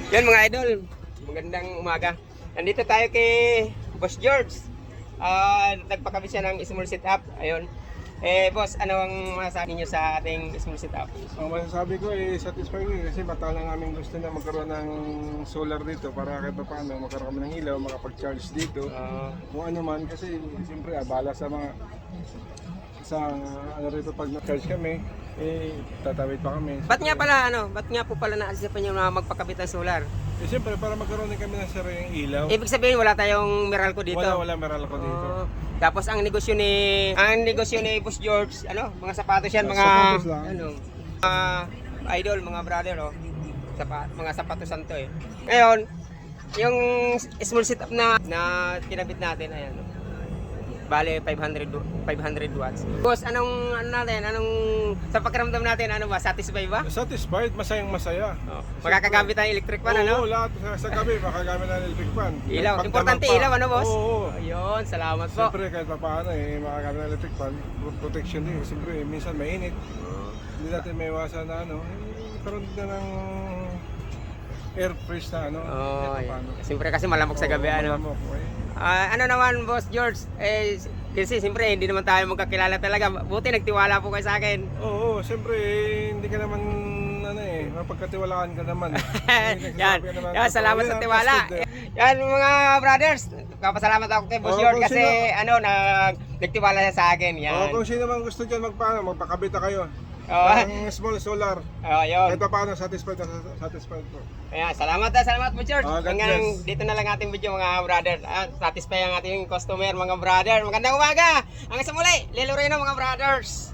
Yan mga idol, magandang umaga. Nandito tayo kay Boss George. Nagpakabit siya ng small setup. Ayun. Boss, ano ang masasabi niyo sa ating small setup? Ang masasabi ko satisfying kasi matagal namin gusto na magkaroon ng solar dito para kahit pa paano magkaroon kami ng ilaw, makapag-charge dito. Kung ano man kasi siyempre abala sa mga ano rito pag na-charge kami, tatawid pa kami. Ba't nga po pala naasipan niyo na magpakabit ng solar? Siyempre para magkaroon din kami ng sariling ilaw. Ibig sabihin wala tayong Meralco dito. Wala meral ko dito. Tapos ang negosyo ni Boss George, mga sapatos yan, mga Sapatos lang. Idol, mga brother, mga sapatos to eh. Ngayon, yung small setup na kinabit natin, ayan. Bale 500 watts. Boss, sa pakiramdam natin, satisfied ba? Satisfied, masayang-masaya. Makakagamit ng electric fan, Oo, lahat sa gabi makagamit ng electric fan. Ilaw, Pagdamag importante pa. ilaw, boss? Oo. Ayun, salamat po. Siyempre kahit pa paano makagamit ng electric fan, protection din. Siyempre minsan mainit. Hindi natin may iwasan na karoon din na ng air freeze na Siyempre kasi malamok sa gabi, Malamok, ano naman, Boss George, kasi siyempre hindi naman tayo magkakilala talaga. Buti nagtiwala po kayo sa akin. Oo, siyempre hindi ka naman mapagkatiwalaan ka naman. Yan, salamat sa tiwala. Yan mga brothers, kapasalamat ako kay Boss George kasi nagtiwala siya sa akin. Yan. Kung sino man gusto dyan magpakabit na kayo. Ang small solar. Yun. Kahit pa paano, satisfied po. Ayan, salamat Boss George. Hanggang dito na lang ating video mga brother. Satisfy ang ating customer mga brother. Magandang umaga. Hanggang sa muli, Lelo Reno mga brothers.